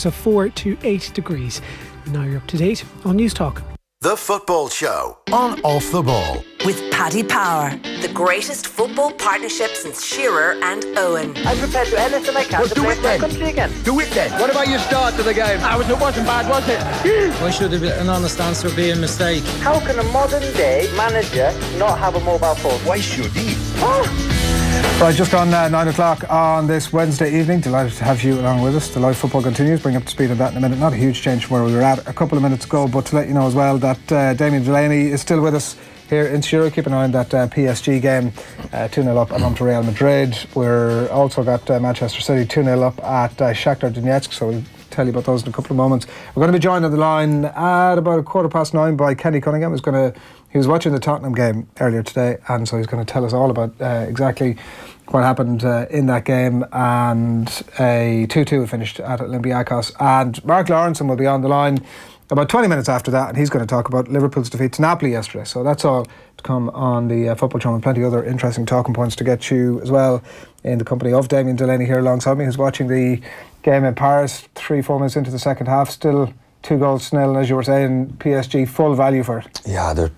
of 4 to 8 degrees. Now you're up to date on News Talk. The Football Show on Off the Ball. With Paddy Power, the greatest football partnership since Shearer and Owen. I'm prepared to do anything I can to play for my country again. Do it then. What about your start to the game? It wasn't bad, was it? Why should an honest answer be a mistake? How can a modern day manager not have a mobile phone? Why should he? Right, just on 9 o'clock on this Wednesday evening. Delighted to have you along with us. The live football continues. Bring up to speed on that in a minute. Not a huge change from where we were at a couple of minutes ago, but to let you know as well that Damien Delaney is still with us here in Shearer. Keep an eye on that PSG game. 2-0 up at home to Real Madrid. We're also got Manchester City 2-0 up at Shakhtar Donetsk, so we'll tell you about those in a couple of moments. We're going to be joined on the line at about 9:15 by Kenny Cunningham. He was watching the Tottenham game earlier today, and so he's going to tell us all about exactly what happened in that game. And a 2-2 finished at Olympiakos. And Mark Lawrenson will be on the line about 20 minutes after that, and he's going to talk about Liverpool's defeat to Napoli yesterday. So that's all to come on the Football Show, and plenty of other interesting talking points to get you as well, in the company of Damien Delaney here alongside me, who's watching the game in Paris 3-4 minutes into the second half. Still 2-0, and as you were saying, PSG full value for it. Yeah, the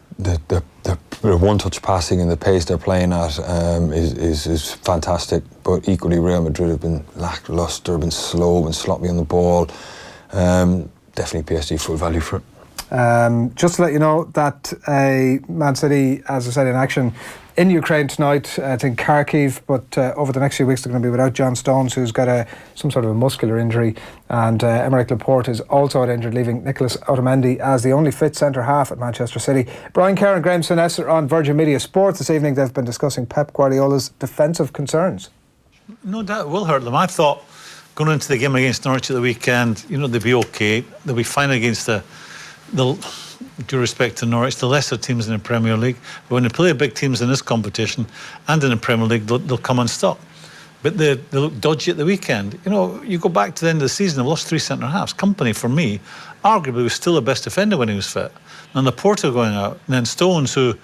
one-touch passing and the pace they're playing at is fantastic. But equally, Real Madrid have been lacklustre, been slow, been sloppy on the ball. Definitely PSG full value for it. Just to let you know that Man City, as I said, in action in Ukraine tonight. It's in Kharkiv, but over the next few weeks they're going to be without John Stones, who's got some sort of a muscular injury, and Aymeric Laporte is also out injured, leaving Nicolas Otamendi as the only fit centre half at Manchester City. Brian Kerr and Graham Sinessa are on Virgin Media Sports this evening. They've been discussing Pep Guardiola's defensive concerns. No doubt it will hurt them. I thought going into the game against Norwich at the weekend, they'd be okay. They'll be fine against the due respect to Norwich, the lesser teams in the Premier League. But when they play big teams in this competition and in the Premier League, they'll come unstuck. But they look dodgy at the weekend. You go back to the end of the season, they've lost 3 centre-halves. Company, for me, arguably was still the best defender when he was fit. And Laporte going out. And then Stones, who,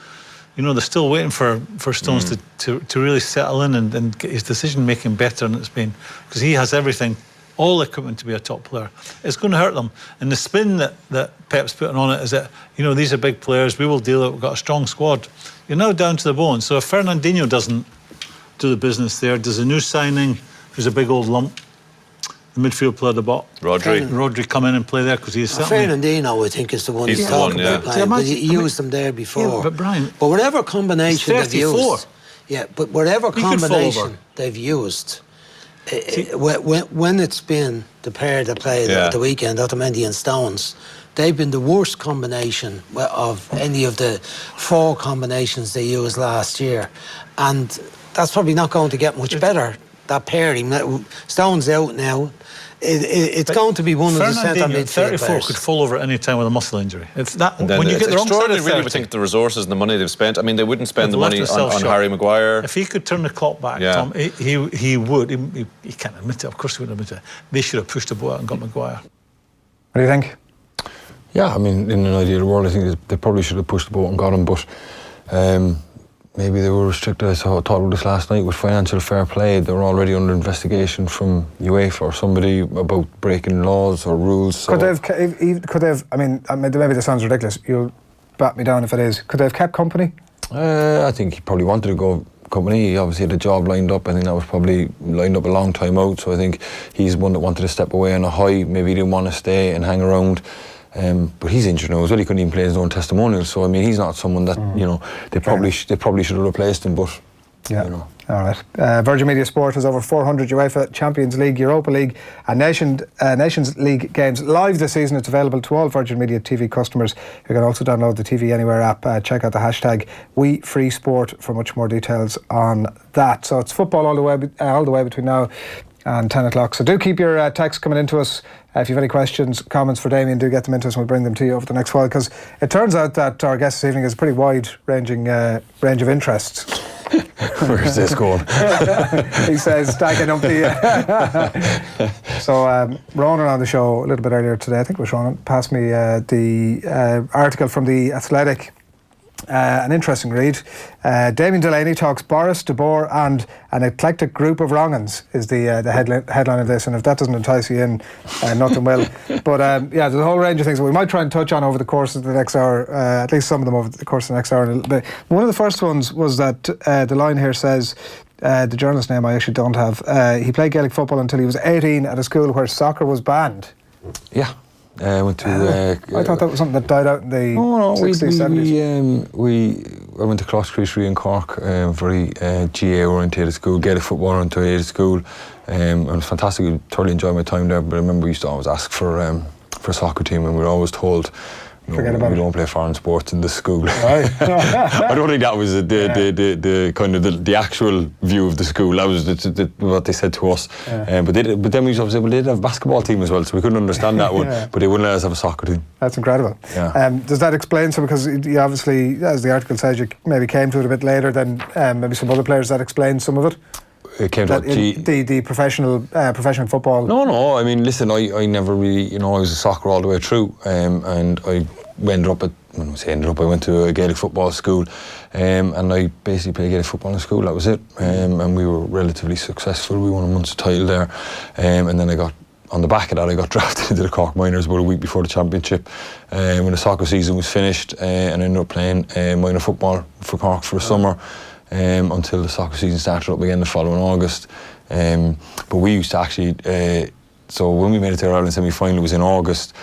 they're still waiting for Stones to really settle in and get his decision-making better than it's been. Because he has everything, all the equipment to be a top player. It's going to hurt them. And the spin that Pep's putting on it is that, these are big players, we will deal with it, we've got a strong squad. You're now down to the bone. So if Fernandinho doesn't do the business there, does a new signing, who's a big old lump, the midfield player at the bottom, Rodri come in and play there, because he's Fernandinho, I think, is the one he's talking about playing, but he used them there before. Yeah, but Brian, whatever combination they've used, whatever he combination they've used, when it's been the pair that played at the weekend, Otamendi and Stones, they've been the worst combination of any of the 4 combinations they used last year, and that's probably not going to get much better, that pairing. Stones out now. It's going to be one of the centre midfield 34 players. could fall over at any time with a muscle injury. It's that when you get the wrong side of 30, really would think the resources and the money they've spent. I mean, they wouldn't spend the money on Harry Maguire. If he could turn the clock back, Tom, he would. He can't admit it. Of course he wouldn't admit it. They should have pushed the boat out and got Maguire. What do you think? Yeah, I mean, in an ideal world, I think they probably should have pushed the boat and got him, but maybe they were restricted. I talked about this last night with financial fair play. They were already under investigation from UEFA or somebody about breaking laws or rules. So. Could they have? I mean, maybe this sounds ridiculous. You'll bat me down if it is. Could they have kept company? I think he probably wanted to go company. He obviously had a job lined up. I think that was probably lined up a long time out. So I think he's one that wanted to step away on a high. Maybe he didn't want to stay and hang around. But he's injured now as well. He couldn't even play his own testimonial. So I mean, he's not someone that they probably should have replaced him. But all right. Virgin Media Sport has over 400 UEFA Champions League, Europa League, and Nations League games live this season. It's available to all Virgin Media TV customers. You can also download the TV Anywhere app. Check out the hashtag #WeFreeSport for much more details on that. So it's football all the way between now and 10 o'clock. So do keep your texts coming into us. If you have any questions, comments for Damien, do get them into us and we'll bring them to you over the next while, because it turns out that our guest this evening has a pretty wide-ranging range of interests. Where's this going? He says, stacking up the... So, Ronan on the show a little bit earlier today, I think it was Ronan, passed me the article from The Athletic An interesting read. Damien Delaney talks Boris, De Boer and an eclectic group of wrong'uns is the headline of this, and if that doesn't entice you in, nothing will. But yeah, there's a whole range of things that we might try and touch on over the course of the next hour, at least some of them over the course of the next hour. But one of the first ones was that the line here says, the journalist name I actually don't have, he played Gaelic football until he was 18 at a school where soccer was banned. Yeah. I went to. I thought that was something that died out in the 60s, 70s. I went to Cross Creasery in Cork, very GA orientated school, Gaelic football orientated school. It was fantastic. I thoroughly enjoyed my time there. But I remember we used to always ask for a soccer team, and we were always told, no, we don't play foreign sports in this school. Right. I don't think that was the kind of the actual view of the school. That was what they said to us. Yeah. But then we used to say, well, they did have a basketball team as well, so we couldn't understand that one. But they wouldn't let us have a soccer team. That's incredible. Yeah. Does that explain some? Because you obviously, as the article says, you maybe came to it a bit later than maybe some other players. That explains some of it. It came to the professional football. No. I mean, listen, I never really, I was a soccer all the way through, and I ended up I went to a Gaelic football school, and I basically played Gaelic football in school. That was it, and we were relatively successful. We won a Munster title there, and then on the back of that, I got drafted into the Cork Minors about a week before the championship. When the soccer season was finished, and I ended up playing minor football for Cork for a summer. Until the soccer season started up again the following August. But we used to actually, so when we made it to our Ireland semi-final, it was in August,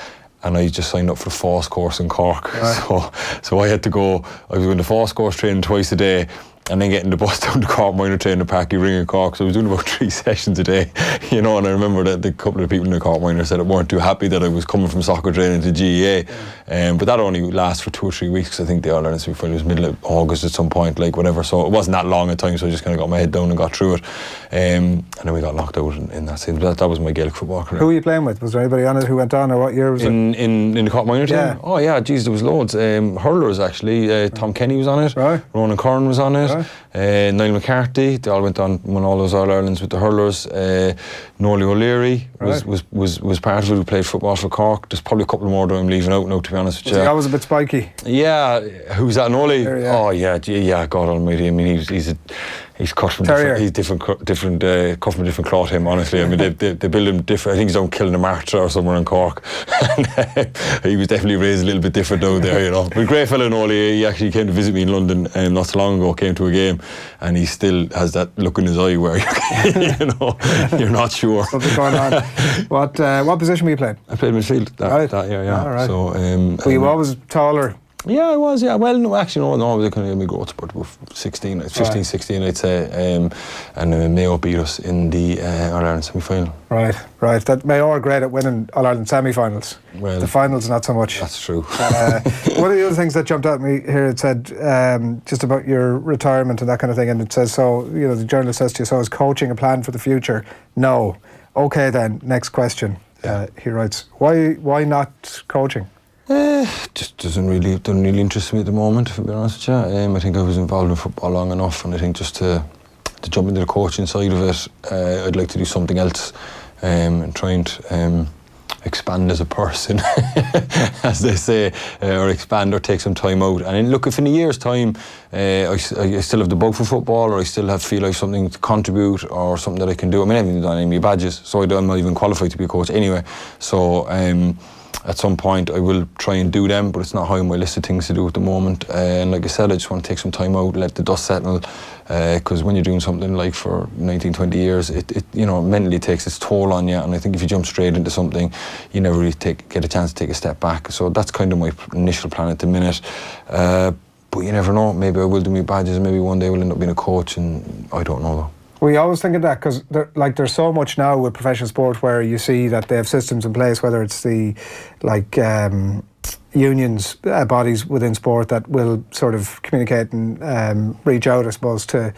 and I just signed up for the Force course in Cork. Right. So I had to go, I was doing the Force course training twice a day, and then getting the bus down to Cork Minor Training Park, Ring in Cork. So I was doing about 3 sessions a day, and I remember that a couple of people in the Cork Minor said they weren't too happy that I was coming from soccer training to GEA. But that only lasts for 2 or 3 weeks. I think the All-Ireland semi-final was middle of August at some point, whatever. So it wasn't that long a time, so I just kind of got my head down and got through it. And then we got knocked out in that season. That was my Gaelic football career. Who were you playing with? Was there anybody on it who went on, or what year was it? In the Cork Minor team? Yeah. Oh yeah, geez, there was loads. Hurlers actually. Tom Kenny was on it. Right. Ronan Curran was on it. Right. Niall McCarthy, they all went on, won all those All-Irelands with the hurlers. Norley O'Leary was part of it, who played football for Cork. There's probably a couple more that I'm leaving out now, to be honest with you. That was a bit spiky. Yeah, who's that, Norley? Oh yeah, God almighty. I mean, he's cut from different cut from a different cloth, him, honestly. I mean, they build him different. I think he's down Kilnamartyr or somewhere in Cork. He was definitely raised a little bit different down there, But great fella, Norley. He actually came to visit me in London not so long ago, came to a game, and he still has that look in his eye where you're not sure. Something going on. What position were you playing? I played midfield that year, yeah. All right. So, were you always taller? Yeah, I was, yeah. Well, no, actually, no, I was kind of growth spurt about 15, 16, I'd say. And Mayo beat us in the All-Ireland semi-final. Right. That Mayo are great at winning All-Ireland semi-finals. Well, the finals, not so much. That's true. One of the other things that jumped at me here, it said just about your retirement and that kind of thing, and it says, so, the journalist says to you, so is coaching a plan for the future? No. Okay then, next question. He writes, why not coaching? Just doesn't really interest me at the moment, if I'm being honest with you. I think I was involved in football long enough, and I think just to jump into the coaching side of it, I'd like to do something else and try and expand as a person, as they say, or expand or take some time out. And look, if in a year's time I still have the bug for football, or I still feel like something to contribute or something that I can do. I mean, I haven't even done any of my badges, so I'm not even qualified to be a coach anyway. So at some point I will try and do them, but it's not high on my list of things to do at the moment. And like I said, I just want to take some time out, let the dust settle, because when you're doing something like for 19, 20 years, it mentally takes its toll on you. And I think if you jump straight into something, you never really get a chance to take a step back. So that's kind of my initial plan at the minute. But you never know, maybe I will do my badges, maybe one day I will end up being a coach, and I don't know though. Well, you always think of that, because there's so much now with professional sport where you see that they have systems in place, whether it's the unions, bodies within sport that will sort of communicate and reach out, I suppose, to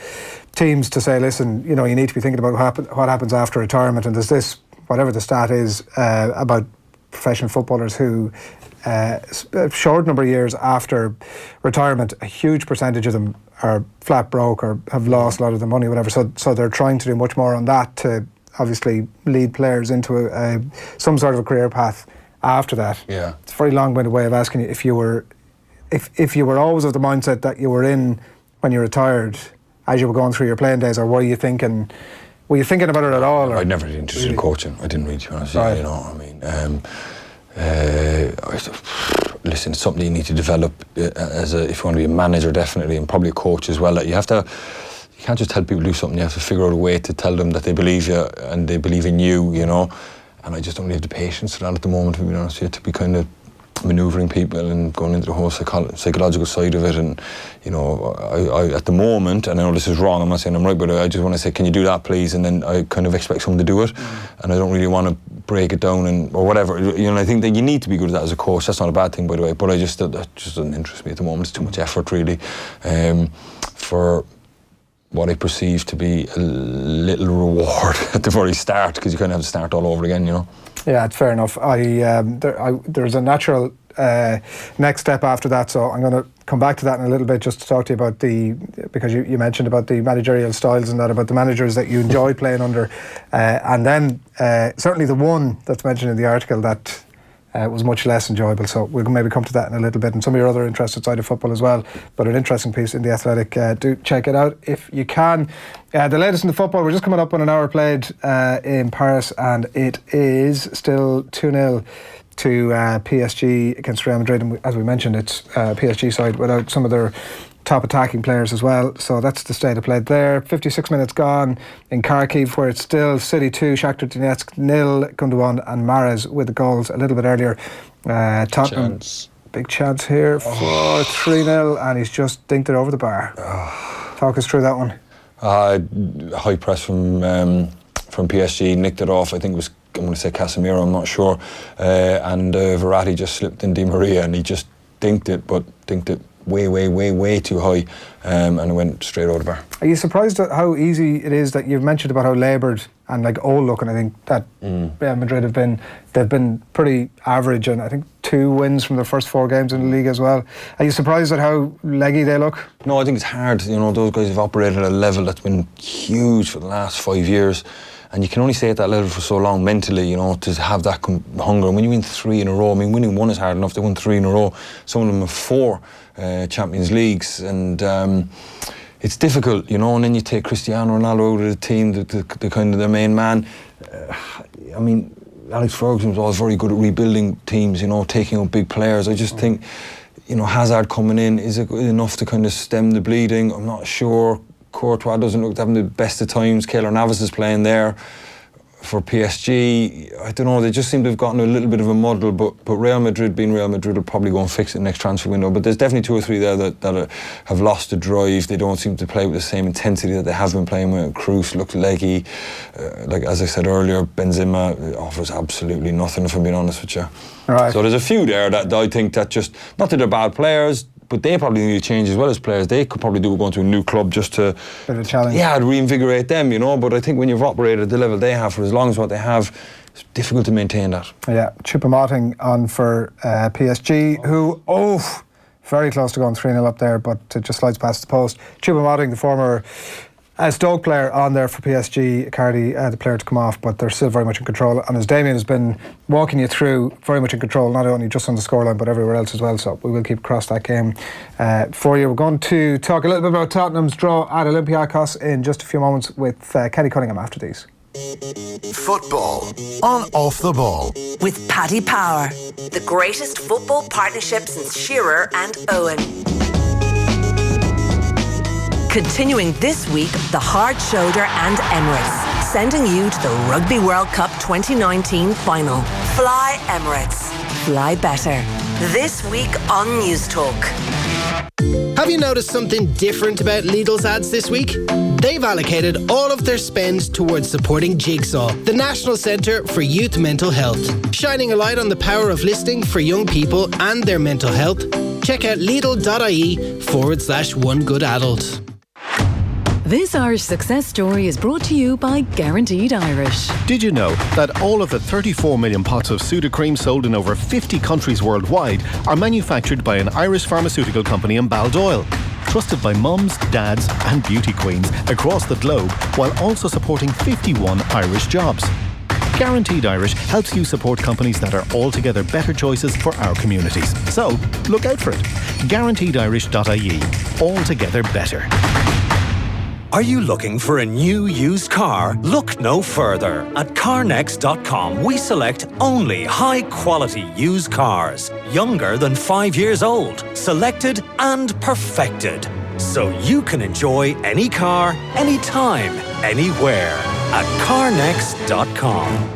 teams to say, listen, you need to be thinking about what happens after retirement, and there's this, whatever the stat is, about professional footballers who a short number of years after retirement, a huge percentage of them are flat broke or have lost a lot of the money, whatever. So they're trying to do much more on that to obviously lead players into some sort of a career path after that. Yeah. It's a very long-winded way of asking you if you were if you were always of the mindset that you were in when you retired, as you were going through your playing days, or were you thinking about it at all? I'd never been interested in coaching. I didn't really, to be honest. Right. You know, I mean, listen, it's something you need to develop if you want to be a manager, definitely, and probably a coach as well. That you can't just tell people to do something. You have to figure out a way to tell them that they believe you and they believe in you. You know, and I just don't really have the patience for that at the moment. To be honest, you have to be kind of manoeuvring people and going into the whole psychological side of it. And you know, I at the moment, and I know this is wrong, I'm not saying I'm right, but I just want to say, can you do that please? And then I kind of expect someone to do it, and I don't really want to break it down or whatever. You know, I think that you need to be good at that as a coach. That's not a bad thing, by the way, but that just doesn't interest me at the moment. It's too much effort, really, for what I perceive to be a little reward at the very start, because you kind of have to start all over again, you know. Yeah, it's fair enough. There's a natural next step after that, so I'm going to come back to that in a little bit, just to talk to you about because you mentioned about the managerial styles and that, about the managers that you enjoy playing under, and then certainly the one that's mentioned in the article that was much less enjoyable, so we'll maybe come to that in a little bit, and some of your other interests outside of football as well. But an interesting piece in The Athletic. Do check it out if you can. The latest in the football, we're just coming up on an hour played in Paris, and it is still 2-0 to PSG against Real Madrid. And as we mentioned, it's PSG side without some of their top attacking players as well, so that's the state of play there. 56 minutes gone in Kharkiv, where it's still City 2, Shakhtar Donetsk 0, Gundogan and Mahrez with the goals a little bit earlier. Tottenham, big chance here for 3-0, and he's just dinked it over the bar. Talk us through that one. High press from PSG, nicked it off. I think it was, I'm going to say Casemiro, I'm not sure, and Verratti just slipped in Di Maria, and he just dinked it way too high, and it went straight over the bar. Are you surprised at how easy it is? That you've mentioned about how laboured and like old looking, I think that Real Madrid they've been pretty average, and I think 2 wins from their first 4 games in the league as well. Are you surprised at how leggy they look? No, I think it's hard. You know, those guys have operated at a level that's been huge for the last 5 years, and you can only stay at that level for so long mentally, you know, to have that hunger. And when you win 3 in a row, I mean, winning 1 is hard enough. They won 3 in a row. Some of them have 4 Champions Leagues, and it's difficult, you know. And then you take Cristiano Ronaldo out of the team, the kind of the main man. I mean, Alex Ferguson was always very good at rebuilding teams, you know, taking out big players. I just think, you know, Hazard coming in, is it enough to kind of stem the bleeding? I'm not sure. Courtois doesn't look to having the best of times. Keylor Navas is playing there for PSG. I don't know, they just seem to have gotten a little bit of a muddle, but Real Madrid, being Real Madrid, will probably go and fix it next transfer window. But there's definitely 2 or 3 there that have lost the drive. They don't seem to play with the same intensity that they have been playing with. Kroos looked leggy. Like as I said earlier, Benzema offers absolutely nothing, if I'm being honest with you. Right. So there's a few there that I think that just, not that they're bad players, but they probably need to change as well as players. They could probably do going to a new club just to, bit of a challenge. Yeah, to reinvigorate them, you know. But I think when you've operated at the level they have for as long as what they have, it's difficult to maintain that. Yeah, Choupo-Moting on for PSG, who, very close to going 3-0 up there, but it just slides past the post. Choupo-Moting, the former Stoke player, on there for PSG. Cardi, the player to come off, but they're still very much in control. And as Damien has been walking you through, very much in control, not only just on the scoreline, but everywhere else as well. So we will keep across that game for you. We're going to talk a little bit about Tottenham's draw at Olympiakos in just a few moments with Kenny Cunningham after these. Football on Off the Ball with Paddy Power, the greatest football partnership since Shearer and Owen. Continuing this week, the Hard Shoulder and Emirates, sending you to the Rugby World Cup 2019 final. Fly Emirates. Fly better. This week on News Talk. Have you noticed something different about Lidl's ads this week? They've allocated all of their spend towards supporting Jigsaw, the National Centre for Youth Mental Health. Shining a light on the power of listening for young people and their mental health, check out Lidl.ie/OneGoodAdult. This Irish success story is brought to you by Guaranteed Irish. Did you know that all of the 34 million pots of Sudocrem sold in over 50 countries worldwide are manufactured by an Irish pharmaceutical company in Baldoyle? Trusted by mums, dads and beauty queens across the globe, while also supporting 51 Irish jobs. Guaranteed Irish helps you support companies that are altogether better choices for our communities. So, look out for it. GuaranteedIrish.ie. Altogether better. Are you looking for a new used car? Look no further. At carnext.com, we select only high-quality used cars, younger than 5 years old, selected and perfected. So you can enjoy any car, anytime, anywhere. At carnext.com.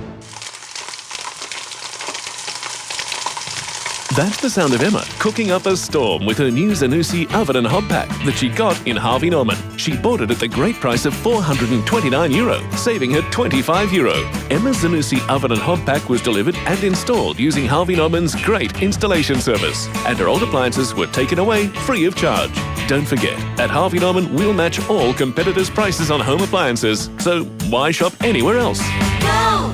That's the sound of Emma cooking up a storm with her new Zanussi oven and hob pack that she got in Harvey Norman. She bought it at the great price of €429, saving her €25. Emma's Zanussi oven and hob pack was delivered and installed using Harvey Norman's great installation service, and her old appliances were taken away free of charge. Don't forget, at Harvey Norman we'll match all competitors' prices on home appliances, so why shop anywhere else? No!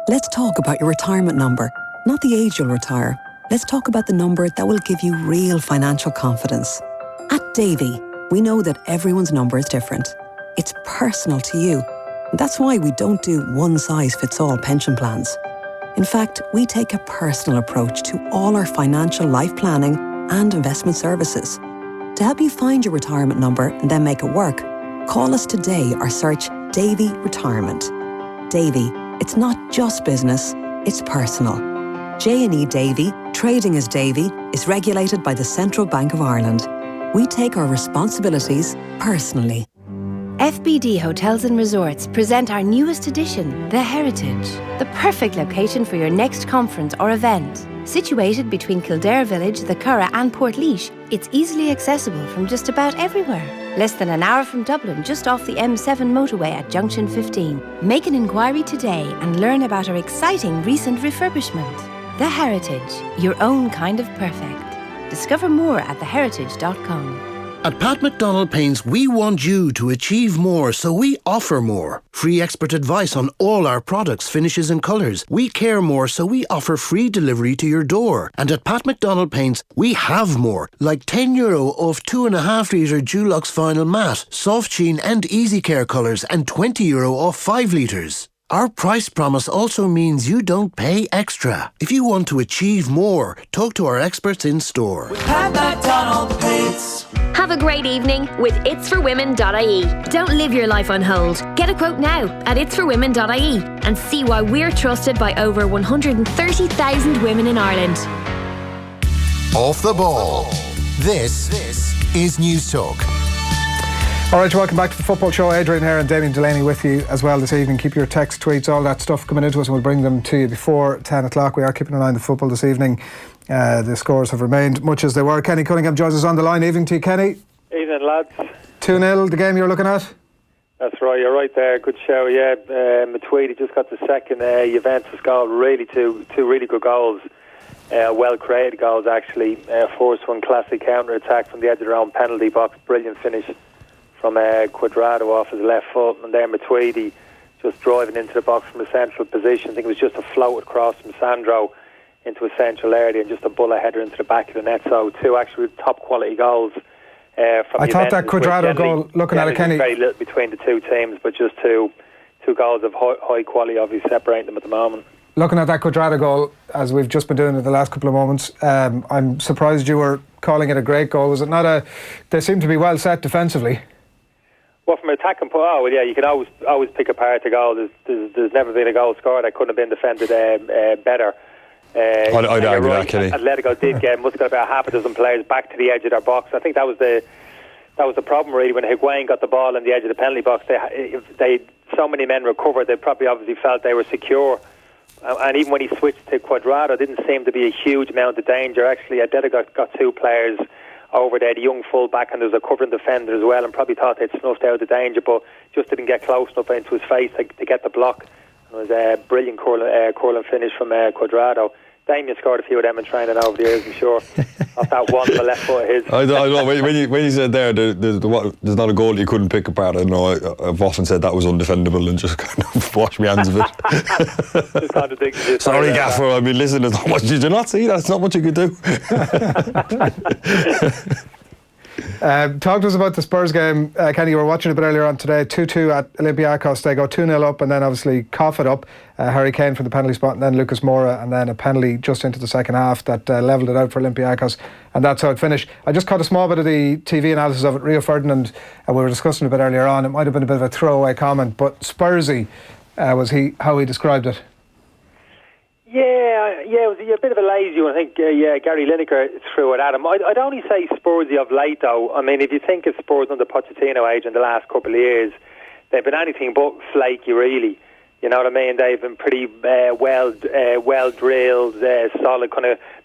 Let's talk about your retirement number, not the age you'll retire. Let's talk about the number that will give you real financial confidence. At Davy, we know that everyone's number is different. It's personal to you. That's why we don't do one-size-fits-all pension plans. In fact, we take a personal approach to all our financial life planning and investment services. To help you find your retirement number and then make it work, call us today or search Davy Retirement. Davy, it's not just business, it's personal. J&E Davy, trading as Davy, is regulated by the Central Bank of Ireland. We take our responsibilities personally. FBD Hotels and Resorts present our newest edition, The Heritage, the perfect location for your next conference or event. Situated between Kildare Village, the Curragh and Portlaoise, it's easily accessible from just about everywhere. Less than an hour from Dublin, just off the M7 motorway at Junction 15. Make an inquiry today and learn about our exciting recent refurbishment. The Heritage, your own kind of perfect. Discover more at theheritage.com. At Pat McDonald Paints, we want you to achieve more, so we offer more. Free expert advice on all our products, finishes and colours. We care more, so we offer free delivery to your door. And at Pat McDonald Paints, we have more, like €10 off 2.5 litre Dulux Vinyl Matte, Soft Sheen and Easy Care colours, and €20 off 5 litres. Our price promise also means you don't pay extra. If you want to achieve more, talk to our experts in store. Pat McDonald Paints. Have a great evening with itsforwomen.ie. Don't live your life on hold. Get a quote now at itsforwomen.ie and see why we're trusted by over 130,000 women in Ireland. Off the ball. This is News Talk. All right, welcome back to the Football Show. Adrian here and Damien Delaney with you as well this evening. Keep your texts, tweets, all that stuff coming into us, and we'll bring them to you before 10 o'clock. We are keeping an eye on the football this evening. The scores have remained much as they were. Kenny Cunningham joins us on the line. Evening to you, Kenny. Evening, lads. 2-0, the game you're looking at? That's right, you're right there. Good show, yeah. Matuidi just got the second Juventus goal. Really two really good goals. Well created goals, actually. First one, classic counter attack from the edge of their own penalty box. Brilliant finish from Cuadrado off his left foot, and then Matuidi just driving into the box from a central position. I think it was just a float across from Sandro into a central area and just a bullet header into the back of the net. So two actually top quality goals from I thought that Cuadrado goal, looking at it, Kenny, very little between the two teams, but just two goals of high quality, obviously separating them at the moment. Looking at that Cuadrado goal, as we've just been doing it the last couple of moments, I'm surprised you were calling it a great goal. Was it not they seem to be well set defensively? Well, from attacking point, you can always pick apart the goal. There's never been a goal scored that couldn't have been defended better. I'd argue that, Kenny. Atletico must have got about half a dozen players back to the edge of their box. I think that was the problem really when Higuain got the ball in the edge of the penalty box. They so many men recovered. They probably obviously felt they were secure. And even when he switched to Cuadrado, didn't seem to be a huge amount of danger. Actually, Atletico got two players over there, the young full-back, and there was a covering defender as well, and probably thought they'd snuffed out the danger, but just didn't get close enough into his face to get the block. It was a brilliant curling finish from Cuadrado. Damien scored a few of them in training over the years, I'm sure. Off that one on the left foot of his. I know. When you said there's not a goal you couldn't pick apart. I know I've often said that was undefendable and just kind of washed my hands of it. Just contradicted you. Sorry, Gaffer. I mean, listen, did you not see that? It's not much you could do. Talk to us about the Spurs game. Kenny, you were watching a bit earlier on today. 2-2 at Olympiakos. They go 2-0 up and then obviously cough it up. Harry Kane for the penalty spot and then Lucas Moura and then a penalty just into the second half that levelled it out for Olympiakos, and that's how it finished. I just caught a small bit of the TV analysis of it. Rio Ferdinand, we were discussing a bit earlier on, it might have been a bit of a throwaway comment, but Spursy was how he described it. Yeah, it was a bit of a lazy one. I think, Gary Lineker threw it at him. I'd only say Spursy of late, though. I mean, if you think of Spurs under Pochettino age in the last couple of years, they've been anything but flaky, really. You know what I mean? They've been pretty well drilled, solid.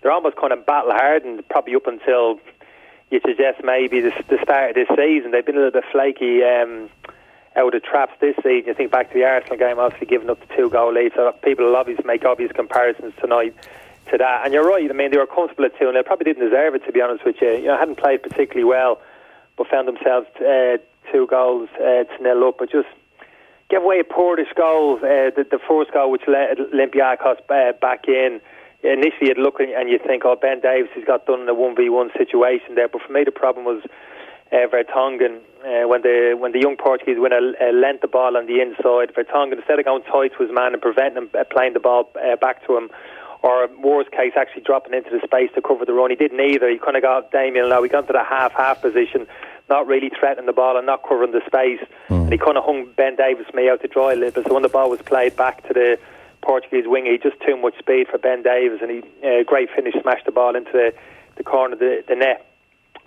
They're almost kind of battle hardened, probably up until you suggest maybe the start of this season. They've been a little bit flaky out of traps this season. You think back to the Arsenal game, obviously giving up the 2-goal lead. So people will obviously make obvious comparisons tonight to that. And you're right. I mean, they were comfortable at 2, and they probably didn't deserve it, to be honest with you. You know, hadn't played particularly well, but found themselves 2 goals to 0 up, but just gave away a poorish goal, the first goal which let Olympiakos back in. Initially you'd look and you think, oh, Ben Davies has got done in a 1v1 situation there, but for me the problem was Vertonghen. When the young Portuguese winner lent the ball on the inside, Vertonghen, instead of going tight to his man and preventing him playing the ball back to him, or worst case actually dropping into the space to cover the run, he didn't either. He kind of got Damien Delaney, he got into the half position, not really threatening the ball and not covering the space, and he kind of hung Ben Davies me out to dry a little bit. So when the ball was played back to the Portuguese winger, he just too much speed for Ben Davies, and he great finish, smashed the ball into the corner of the net.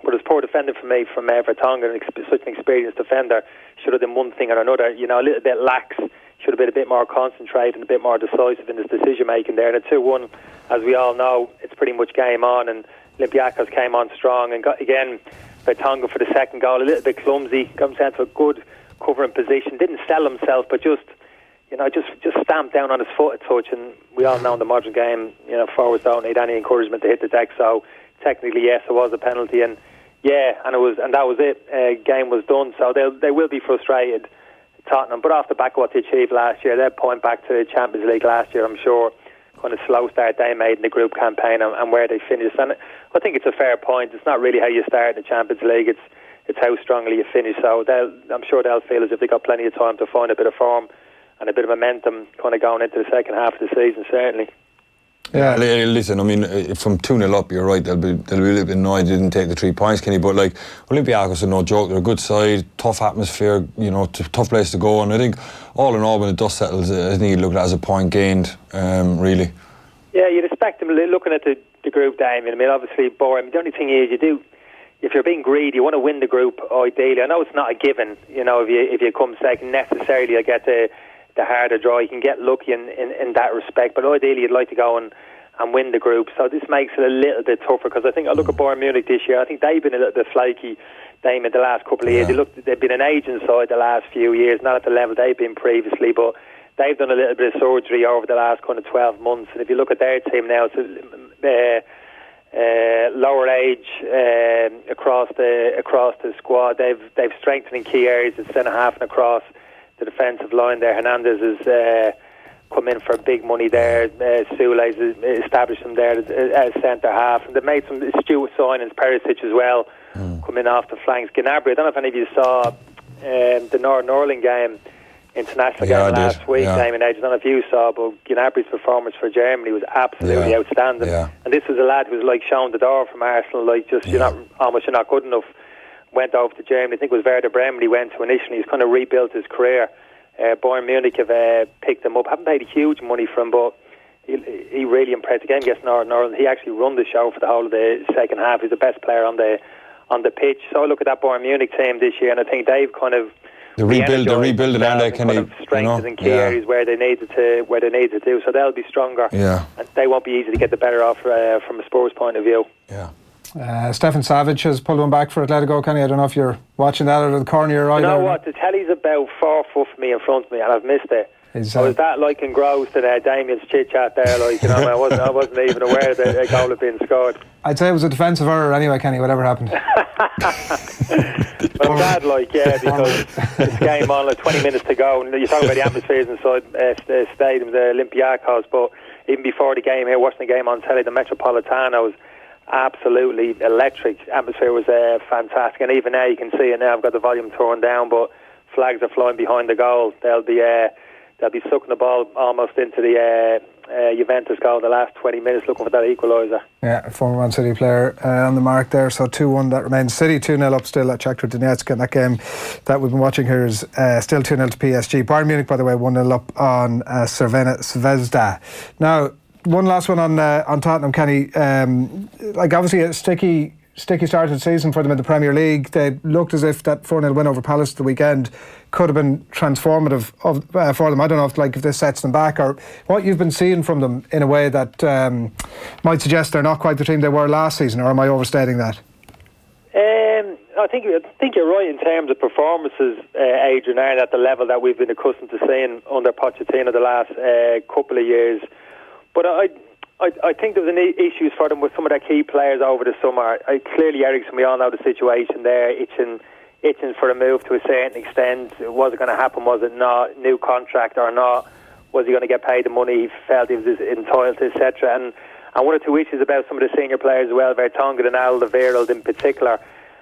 But it was poor defending for me from Vertonghen, such an experienced defender. Should have done one thing or another, you know, a little bit lax. Should have been a bit more concentrated and a bit more decisive in his decision making there. And at 2-1, as we all know, it's pretty much game on, and Olympiakos came on strong and got again Vertonghen for the second goal, a little bit clumsy, got himself to a good covering position, didn't sell himself, but just stamped down on his foot a touch. And we all know in the modern game, you know, forwards don't need any encouragement to hit the deck, so technically yes, it was a penalty, and that was it. Game was done, so they will be frustrated, Tottenham, but off the back of what they achieved last year, they'll point back to the Champions League last year, I'm sure, kind of slow start they made in the group campaign and where they finished. And I think it's a fair point. It's not really how you start in the Champions League, it's how strongly you finish. So I'm sure they'll feel as if they've got plenty of time to find a bit of form and a bit of momentum kind of going into the second half of the season, certainly. Yeah, listen, I mean, from 2-0 up, you're right, they'll be a little bit annoyed they didn't take the 3 points, Kenny, but like, Olympiakos are no joke. They're a good side, tough atmosphere, you know, tough place to go, and I think all in all, when the dust settles, I think you'd look at it as a point gained, really. Yeah, you'd expect them looking at the group, Damien. I mean, obviously, boring. The only thing is, if you're being greedy, you want to win the group, ideally. I know it's not a given, you know, if you come second, necessarily you'll get the harder draw. You can get lucky in that respect, but ideally you'd like to go and win the group. So this makes it a little bit tougher, because I think I look at Bayern Munich this year. I think they've been a little bit flaky, Damien, the last couple of years. They've been an aging side the last few years, not at the level they've been previously, but they've done a little bit of surgery over the last kind of 12 months. And if you look at their team now, it's lower age across the squad. They've strengthened in key areas at centre half and across the defensive line there. Hernandez has come in for big money there. Soule's established him there as centre half, and they've made some astute signings. Perisic as well, coming off the flanks. Gnabry, I don't know if any of you saw the Northern Ireland game, international game last week. Damien Edge, I don't know if you saw, but Gnabry's performance for Germany was absolutely outstanding. And this was a lad who was like showing the door from Arsenal, like just you're not good enough. Went over to Germany. I think it was Werder Bremen he went to initially. He's kind of rebuilt his career. Bayern Munich have picked him up. Haven't paid huge money for him, but he really impressed. The game against Northern Ireland, he actually run the show for the whole of the second half. He's the best player on the pitch. So I look at that Bayern Munich team this year, and I think they've kind of they're rebuilding, and they kind of strengthened in key areas where they needed to do. So they'll be stronger. Yeah, and they won't be easy to get the better off from a Spurs point of view. Yeah. Stefan Savic has pulled one back for Atletico, Kenny. I don't know if you're watching that out of the corner of your eye. You know what? The telly's about 4 foot from me in front of me, and I've missed it. I was that like engrossed in Damien's chit chat there, like, you know, I wasn't even aware that a goal had been scored. I'd say it was a defensive error anyway, Kenny, whatever happened. Well, I'm glad, because it's game on, 20 minutes to go, and you're talking about the atmospheres inside the stadium, the Olympiakos, but even before the game here, watching the game on telly, the Metropolitanos absolutely electric. Atmosphere was fantastic, and even now you can see it now. I've got the volume torn down, but flags are flying behind the goal. They'll be sucking the ball almost into the Juventus goal the last 20 minutes, looking for that equaliser. Yeah, former Man City player on the mark there. So 2-1 that remains. City 2-0 up still at Shakhtar Donetsk, and that game that we've been watching here is still 2-0 to PSG. Bayern Munich, by the way, 1-0 up on Cervena Zvezda. Now, one last one on Tottenham, Kenny. Like, obviously a sticky start to the season for them in the Premier League. They looked as if that 4-0 win over Palace the weekend could have been transformative for them. I don't know if this sets them back, or what you've been seeing from them in a way that might suggest they're not quite the team they were last season, or am I overstating that? I think you're right in terms of performances, Adrian, are at the level that we've been accustomed to seeing under Pochettino the last couple of years. But I think there was issues for them with some of their key players over the summer. Clearly, Eriksen, we all know the situation there, itching for a move to a certain extent. Was it going to happen? Was it not? New contract or not? Was he going to get paid the money he felt he was entitled to, etc.? And one or two issues about some of the senior players as well, Vertonghen and Alderweireld in particular.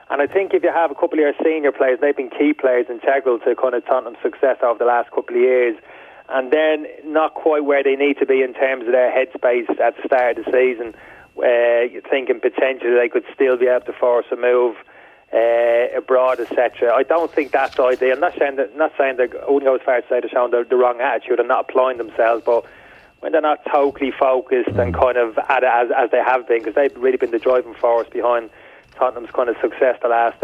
And I think if you have a couple of your senior players, they've been key players, integral to kind of Tottenham's success over the last couple of years, and then not quite where they need to be in terms of their headspace at the start of the season, you're thinking potentially they could still be able to force a move abroad, etc. I don't think that's ideal. I'm not saying that I wouldn't go as far as to say they're showing the wrong attitude and not applying themselves, but when they're not totally focused and kind of at it as they have been, because they've really been the driving force behind Tottenham's kind of success the last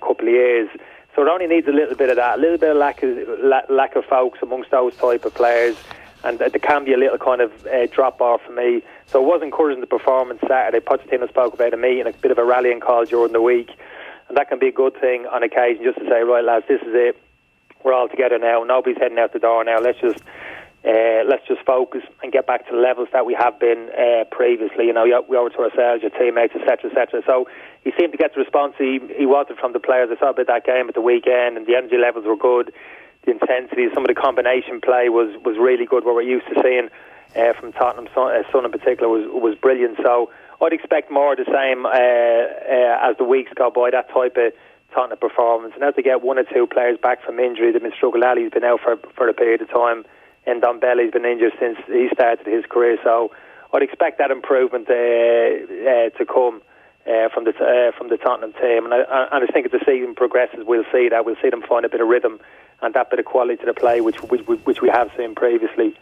couple of years. So it only needs a little bit of that, a little bit of lack of focus amongst those type of players, and there can be a little kind of drop off for me. So it was encouraging the performance Saturday. Pochettino spoke about a meeting, a bit of a rallying call during the week, and that can be a good thing on occasion, just to say, right lads, this is it, we're all together now, nobody's heading out the door now, let's just focus and get back to the levels that we have been previously. You know, we owe it to ourselves, your teammates, etc., etc. So he seemed to get the response he wanted from the players. I saw a bit of that game at the weekend, and the energy levels were good. The intensity, some of the combination play was really good. What we're used to seeing from Tottenham's son in particular was brilliant. So I'd expect more of the same as the weeks go by, that type of Tottenham performance. And as they get one or two players back from injury, they've been struggling. Ali's been out for a period of time, and Dombele's been injured since he started his career. So I'd expect that improvement to come from the Tottenham team. And I think as the season progresses, we'll see them find a bit of rhythm and that bit of quality to the play, which we have seen previously.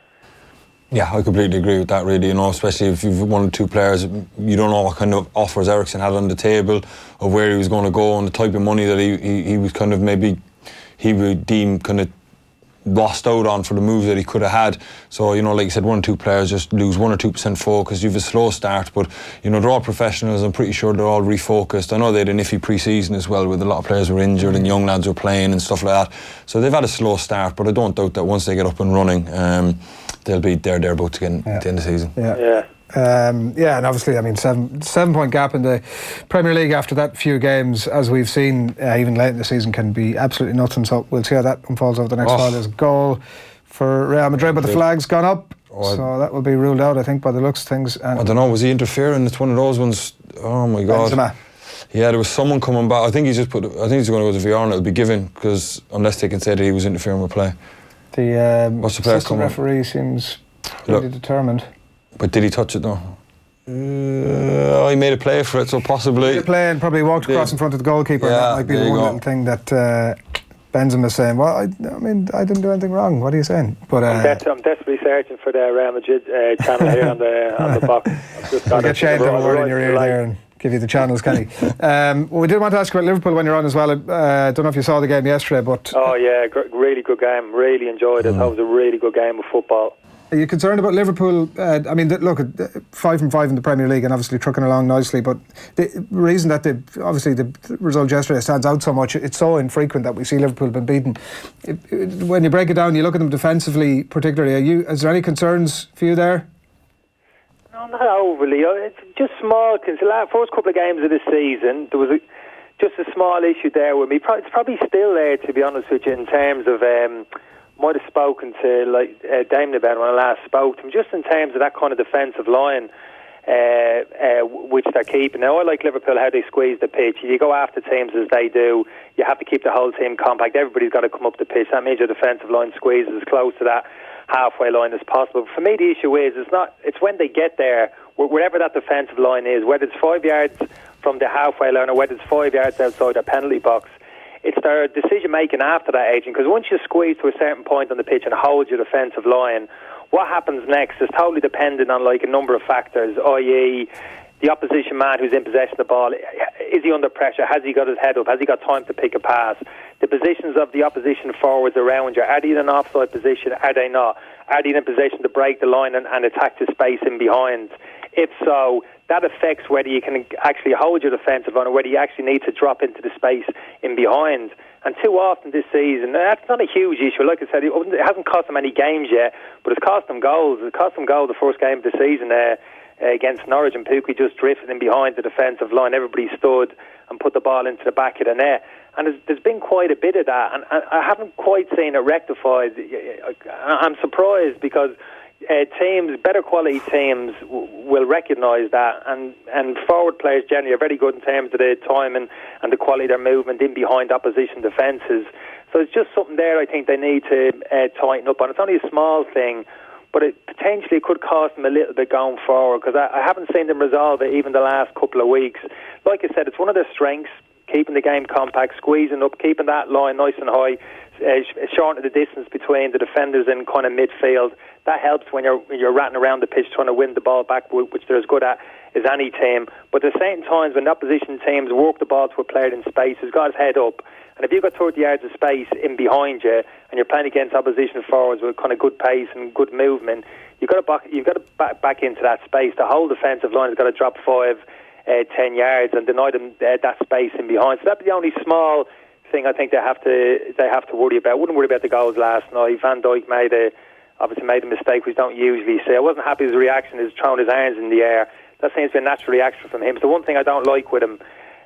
Yeah, I completely agree with that, really, you know, especially if you've one or two players, you don't know what kind of offers Eriksen had on the table, or where he was going to go, and the type of money that he was kind of, maybe he would deem kind of lost out on for the moves that he could have had. So, you know, like you said, one or two players just lose 1 or 2% focus. You have a slow start, but, you know, they're all professionals. I'm pretty sure they're all refocused. I know they had an iffy pre-season as well, with a lot of players were injured and young lads were playing and stuff like that. So they've had a slow start, but I don't doubt that once they get up and running, they'll be thereabouts again at the end of the season. And obviously, I mean, 7-point gap in the Premier League after that few games, as we've seen, even late in the season, can be absolutely nothing. So we'll see how that unfolds over the next while. There's a goal for Real Madrid, but the flag's gone up, so that will be ruled out, I think, by the looks of things. And I don't know, was he interfering? It's one of those ones. Oh my God. Benzema. Yeah, there was someone coming back. I think he's going to go to VR and it'll be given, because unless they can say that he was interfering with play. The assistant referee seems pretty determined. But did he touch it though? He made a play for it, so possibly. He made a play and probably walked across in front of the goalkeeper. Yeah, that might be the one little thing that Benzema saying. Well, I mean, I didn't do anything wrong. What are you saying? But I'm desperately searching for the Real Madrid channel here on the box. I'll get Shane to have a word in your ear there and give you the channels, Kenny. Well, we did want to ask you about Liverpool when you're on as well. I don't know if you saw the game yesterday, but oh yeah, really good game. Really enjoyed it. That was a really good game of football. Are you concerned about Liverpool? I mean, look, 5-5 in the Premier League and obviously trucking along nicely, but the reason that the result yesterday stands out so much, it's so infrequent that we see Liverpool been beaten. When you break it down, you look at them defensively particularly, is there any concerns for you there? No, not overly. It's just small, because the first couple of games of the season, there was just a small issue there with me. It's probably still there, to be honest with you, in terms of... might have spoken to Damien about when I last spoke to him, just in terms of that kind of defensive line. which they're keeping. Now, I like Liverpool, how they squeeze the pitch. You go after teams as they do, you have to keep the whole team compact. Everybody's got to come up the pitch. That means your defensive line squeezes as close to that halfway line as possible. But for me, the issue is it's when they get there, wherever that defensive line is, whether it's 5 yards from the halfway line or whether it's 5 yards outside their penalty box, it's their decision making after that, Adrian, because once you squeeze to a certain point on the pitch and hold your defensive line, what happens next is totally dependent on like a number of factors, i.e. the opposition man who's in possession of the ball. Is he under pressure? Has he got his head up? Has he got time to pick a pass? The positions of the opposition forwards around you, are they in an offside position? Are they not? Are they in a position to break the line and attack the space in behind? If so, that affects whether you can actually hold your defensive line or whether you actually need to drop into the space in behind. And too often this season, that's not a huge issue. Like I said, it hasn't cost them any games yet, but it's cost them goals. It cost them goals the first game of the season against Norwich, and Pukki just drifted in behind the defensive line. Everybody stood and put the ball into the back of the net. And there's been quite a bit of that, and I haven't quite seen it rectified. I'm surprised because teams, better quality teams, will recognise that, and forward players generally are very good in terms of the time and the quality of their movement in behind opposition defences. So it's just something there I think they need to tighten up on. It's only a small thing, but it potentially could cost them a little bit going forward, because I haven't seen them resolve it even the last couple of weeks. Like I said, it's one of their strengths, keeping the game compact, squeezing up, keeping that line nice and high, shortening the distance between the defenders in kind of midfield. That helps when you're ratting around the pitch trying to win the ball back, which they're as good at as any team. But at the same times, when the opposition teams work the ball to a player in space who's got his head up, and if you've got 30 yards of space in behind you and you're playing against opposition forwards with kind of good pace and good movement, you've got to back into that space. The whole defensive line has got to drop 5-10 yards and deny them that space in behind. So that'd be the only small thing I think they have to worry about. I wouldn't worry about the goals last night. Van Dijk obviously made a mistake which we don't usually see. I wasn't happy with his reaction, his throwing his hands in the air. That seems to be a natural reaction from him. So the one thing I don't like with him,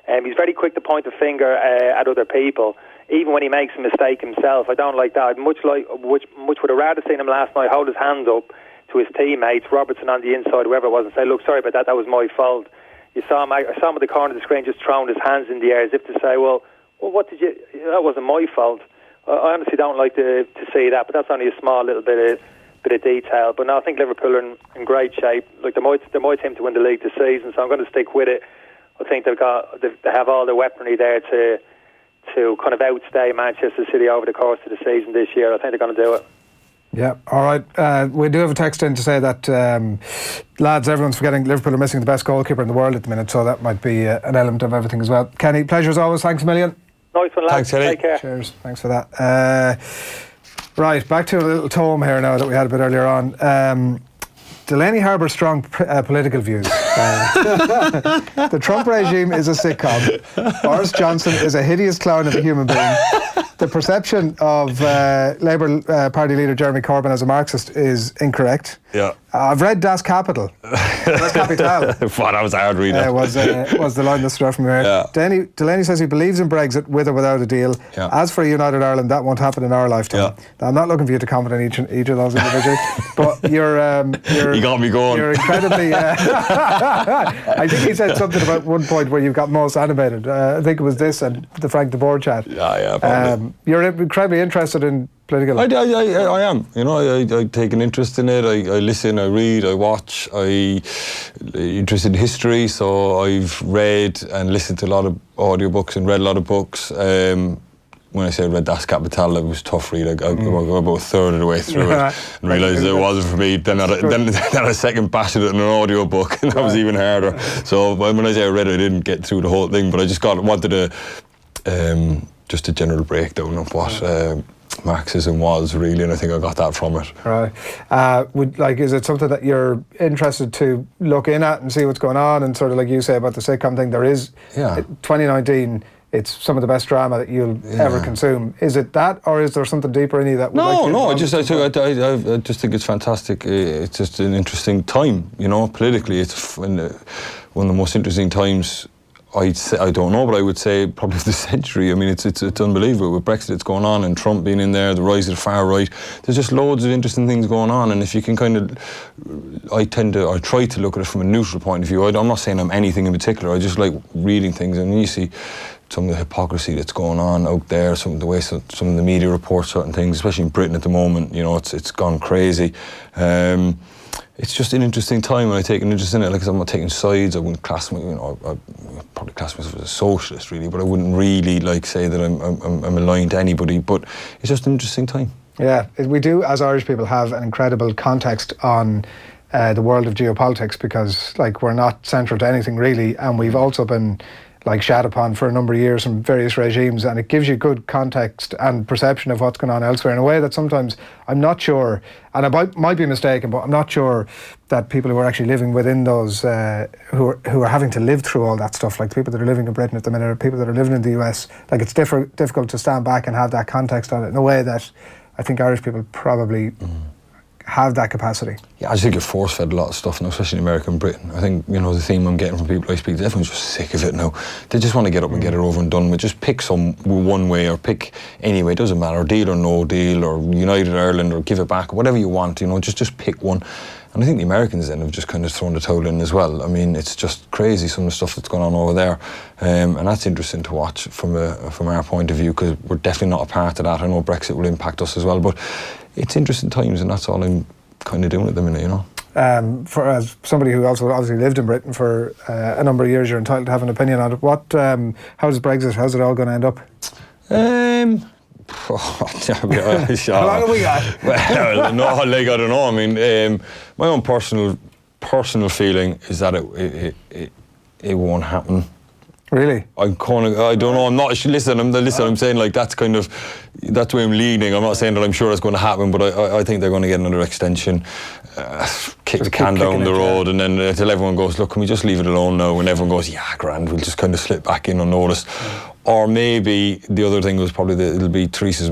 he's very quick to point a finger at other people, even when he makes a mistake himself. I don't like that. I'd much would have rather seen him last night hold his hands up to his teammates, Robertson on the inside, whoever it was, and say, look, sorry about that was my fault. I saw him at the corner of the screen just throwing his hands in the air as if to say, well, what did you... That wasn't my fault. I honestly don't like to see that, but that's only a small little bit of detail. But no, I think Liverpool are in great shape. Like they're my team to win the league this season, so I'm going to stick with it. I think they have all the weaponry there to kind of outstay Manchester City over the course of the season this year. I think they're going to do it. Yeah, all right. We do have a text in to say that, lads, everyone's forgetting Liverpool are missing the best goalkeeper in the world at the minute, so that might be an element of everything as well. Kenny, pleasure as always. Thanks a million. Nice one, lads. Thanks, Kenny. Take care. Cheers. Thanks for that. Right, back to a little tome here now that we had a bit earlier on. Delaney harbours strong political views. The Trump regime is a sitcom. Boris Johnson is a hideous clown of a human being. The perception of Labour Party leader Jeremy Corbyn as a Marxist is incorrect. Yeah. I've read Das Kapital. Das Kapital. Wow, that was a hard read. Was the line that stood out from here. Yeah. Delaney says he believes in Brexit with or without a deal. Yeah. As for a united Ireland, that won't happen in our lifetime. Yeah. Now, I'm not looking for you to comment on each of those individually, but you're you got me going. You're incredibly... I think he said something about one point where you got most animated. I think it was this and the Frank de Boer chat. Yeah, probably. You're incredibly interested in political... I am. You know, I take an interest in it. I listen, I read, I watch. I'm interested in history, so I've read and listened to a lot of audiobooks and read a lot of books. When I say I read Das Kapital, it was a tough read. I got about a third of the way through it and realised it wasn't for me. Then I a second bash at it in an audiobook, and that was even harder. So when I say I read it, I didn't get through the whole thing, but I just wanted just a general breakdown of what Marxism was really, and I think I got that from it. Right. Is it something that you're interested to look in at and see what's going on, and sort of like you say about the sitcom thing, there is 2019, it's some of the best drama that you'll ever consume. Is it that, or is there something deeper in you that would I just think it's fantastic. It's just an interesting time, you know, politically. It's one of the most interesting times I don't know, but I would say probably of the century. I mean, it's unbelievable with Brexit. It's going on, and Trump being in there, the rise of the far right. There's just loads of interesting things going on, and if you can I try to look at it from a neutral point of view. I'm not saying I'm anything in particular. I just like reading things, and you see some of the hypocrisy that's going on out there, some of the way some of the media report certain things, especially in Britain at the moment. You know, it's gone crazy. It's just an interesting time, and I take an interest in it. Like, I'm not taking sides. I wouldn't class I'd probably class myself as a socialist, really, but I wouldn't really say that I'm aligned to anybody. But it's just an interesting time. Yeah, we do, as Irish people, have an incredible context on the world of geopolitics, because we're not central to anything really, and we've also been shat upon for a number of years from various regimes, and it gives you good context and perception of what's going on elsewhere in a way that sometimes I'm not sure, and I might be mistaken, but I'm not sure that people who are actually living within those who are having to live through all that stuff, like the people that are living in Britain at the minute, or people that are living in the US, it's difficult to stand back and have that context on it in a way that I think Irish people probably have that capacity. Yeah, I just think you're force-fed a lot of stuff now, especially in America and Britain. I think, the theme I'm getting from people I speak to, everyone's just sick of it now. They just want to get up and get it over and done with. Just pick one way, or pick any way, it doesn't matter, deal or no deal, or United Ireland, or give it back, whatever you want, just pick one. And I think the Americans then have just kind of thrown the towel in as well. I mean, it's just crazy, some of the stuff that's going on over there. And that's interesting to watch from our point of view, because we're definitely not a part of that. I know Brexit will impact us as well, but it's interesting times, and that's all I'm kind of doing at the minute, As somebody who also obviously lived in Britain for a number of years, you're entitled to have an opinion on it. How's Brexit? How's it all going to end up? How long have we got? Well, no, I don't know. I mean, my own personal feeling is that it won't happen. Really? I don't know. I'm not. Listen. I'm saying that's that's where I'm leaning. I'm not saying that I'm sure it's going to happen, but I think they're going to get another extension, kick the can down the road, and then until everyone goes, look, can we just leave it alone now? And everyone goes, yeah, grand. We'll just kind of slip back in unnoticed. Or maybe the other thing was probably it'll be Theresa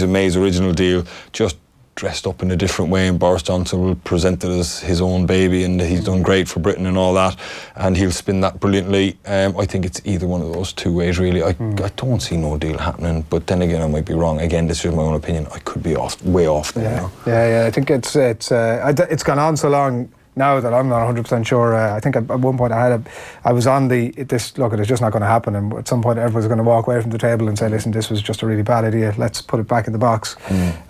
May's original deal, just dressed up in a different way, and Boris Johnson will present it as his own baby, and he's done great for Britain and all that, and he'll spin that brilliantly. I think it's either one of those two ways, really. I don't see no deal happening, but then again, I might be wrong. Again, this is my own opinion. I could be way off there. Yeah. I think it's gone on so long now that I'm not 100% sure. I think at one point I was on it's just not going to happen, and at some point everyone's going to walk away from the table and say, listen, this was just a really bad idea, let's put it back in the box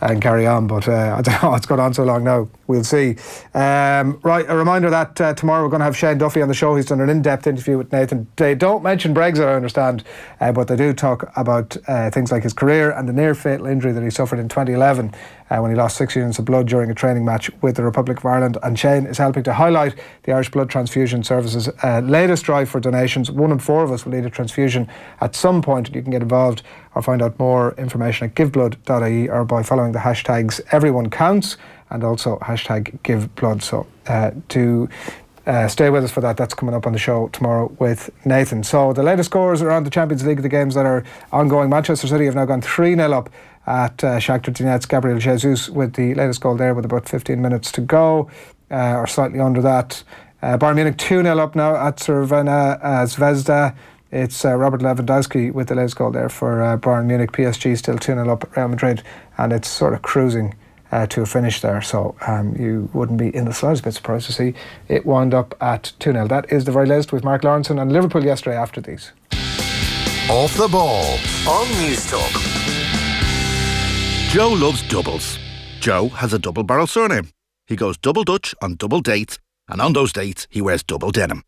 and carry on. But I don't know, it's gone on so long now, we'll see. Right, a reminder that tomorrow we're going to have Shane Duffy on the show. He's done an in-depth interview with Nathan. They don't mention Brexit, I understand, but they do talk about things like his career and the near-fatal injury that he suffered in 2011 when he lost 6 units of blood during a training match with the Republic of Ireland. And Shane is helping to highlight the Irish Blood Transfusion Service's latest drive for donations. 1 in 4 of us will need a transfusion at some point. You can get involved or find out more information at giveblood.ie, or by following the hashtags Everyone Counts and also hashtag GiveBlood. So stay with us for that. That's coming up on the show tomorrow with Nathan. So the latest scores around the Champions League, the games that are ongoing. Manchester City have now gone 3-0 up at Shakhtar Donetsk. Gabriel Jesus with the latest goal there with about 15 minutes to go, or slightly under that. Bayern Munich 2-0 up now at Cervena Zvezda. It's Robert Lewandowski with the latest goal there for Bayern Munich. PSG still 2-0 up at Real Madrid, and it's sort of cruising to a finish there. So you wouldn't be in the slightest bit surprised to see it wound up at 2-0. That is the very latest with Mark Lawrenson and Liverpool yesterday after these. Off the ball on News Talk. Joe loves doubles. Joe has a double barrel surname. He goes double Dutch on double dates, and on those dates he wears double denim.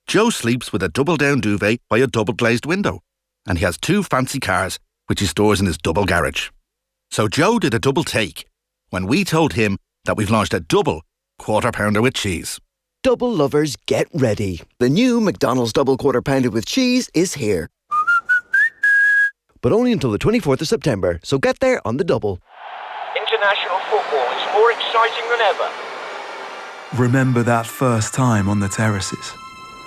Joe sleeps with a double down duvet by a double glazed window, and he has 2 fancy cars which he stores in his double garage. So Joe did a double take when we told him that we've launched a double quarter pounder with cheese. Double lovers, get ready. The new McDonald's double quarter pounder with cheese is here. But only until the 24th of September, so get there on the double. International football is more exciting than ever. Remember that first time on the terraces,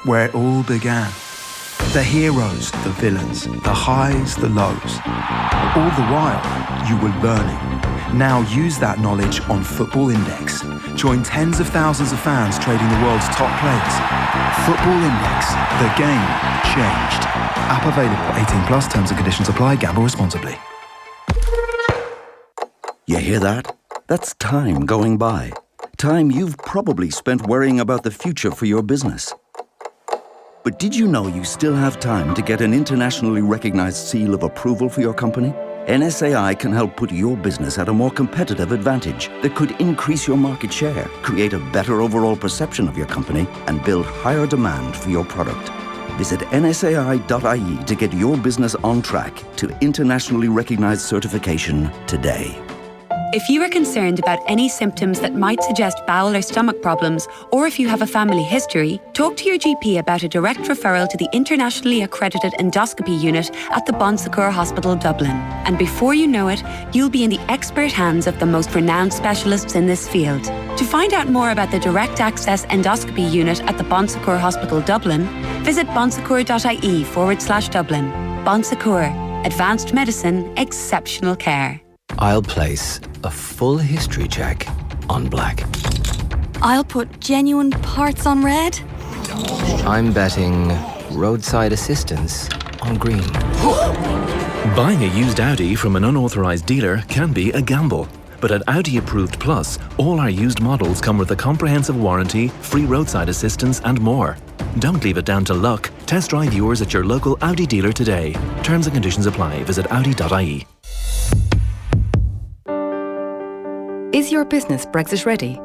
where it all began. The heroes, the villains, the highs, the lows. All the while, you were learning. Now use that knowledge on Football Index. Join tens of thousands of fans trading the world's top players. Football Index. The game changed. App available. 18+. Terms and conditions apply. Gamble responsibly. You hear that? That's time going by. Time you've probably spent worrying about the future for your business. But did you know you still have time to get an internationally recognized seal of approval for your company? NSAI can help put your business at a more competitive advantage that could increase your market share, create a better overall perception of your company, and build higher demand for your product. Visit nsai.ie to get your business on track to internationally recognized certification today. If you are concerned about any symptoms that might suggest bowel or stomach problems, or if you have a family history, talk to your GP about a direct referral to the internationally accredited endoscopy unit at the Bon Secours Hospital, Dublin. And before you know it, you'll be in the expert hands of the most renowned specialists in this field. To find out more about the direct access endoscopy unit at the Bon Secours Hospital, Dublin, visit bonsecours.ie/Dublin. Bon Secours. Advanced medicine, exceptional care. I'll place a full history check on black. I'll put genuine parts on red. I'm betting roadside assistance on green. Buying a used Audi from an unauthorized dealer can be a gamble. But at Audi Approved Plus, all our used models come with a comprehensive warranty, free roadside assistance and more. Don't leave it down to luck. Test drive yours at your local Audi dealer today. Terms and conditions apply. Visit audi.ie. Is your business Brexit ready?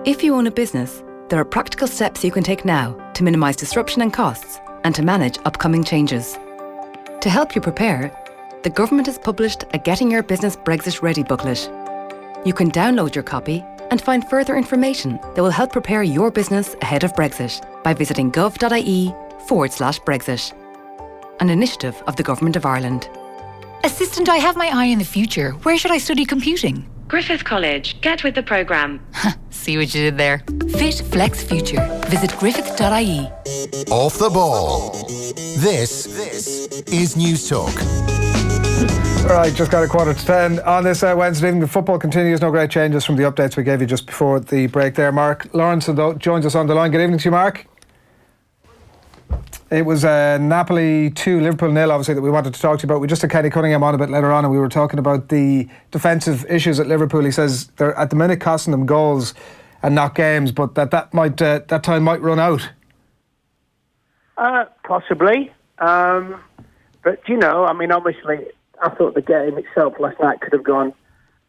If you own a business, there are practical steps you can take now to minimise disruption and costs and to manage upcoming changes. To help you prepare, the government has published a Getting Your Business Brexit Ready booklet. You can download your copy and find further information that will help prepare your business ahead of Brexit by visiting gov.ie/Brexit. An initiative of the Government of Ireland. Assistant, I have my eye on the future. Where should I study computing? Griffith College. Get with the programme. See what you did there. Fit Flex Future. Visit griffith.ie. Off the ball. This is News Talk. All right, just got a 9:45 on this Wednesday evening. The football continues. No great changes from the updates we gave you just before the break there. Mark Lawrenson, though, joins us on the line. Good evening to you, Mark. It was Napoli 2, Liverpool 0, obviously, that we wanted to talk to you about. We just had Kenny Cunningham on a bit later on, and we were talking about the defensive issues at Liverpool. He says they're at the minute costing them goals and not games, but that time might run out. Possibly. But, you know, I mean, obviously, I thought the game itself last night could have gone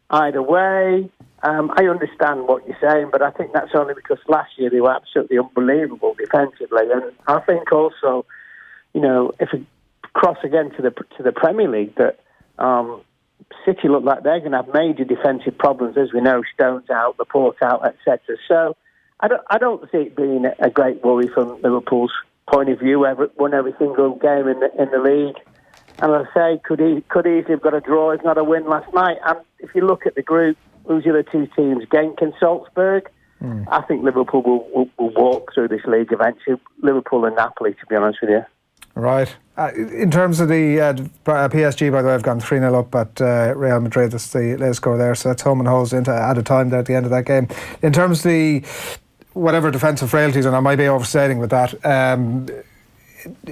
either way. I understand what you're saying, but I think that's only because last year they were absolutely unbelievable defensively. And I think also, you know, if we cross again to the Premier League, that City look like they're going to have major defensive problems, as we know, Stones out, Laporte out, etc. So I don't see it being a great worry from Liverpool's point of view. Won every single game in the league. And as I say, could easily have got a draw, if not a win last night. And if you look at the group, who's the other two teams? Genk and Salzburg. I think Liverpool will walk through this league eventually. Liverpool and Napoli, to be honest with you. Right. In terms of the PSG, by the way, have gone 3-0 up at Real Madrid. That's the latest score there. So that's home and holds into added time there at the end of that game. In terms of the whatever defensive frailties, and I might be overstating with that,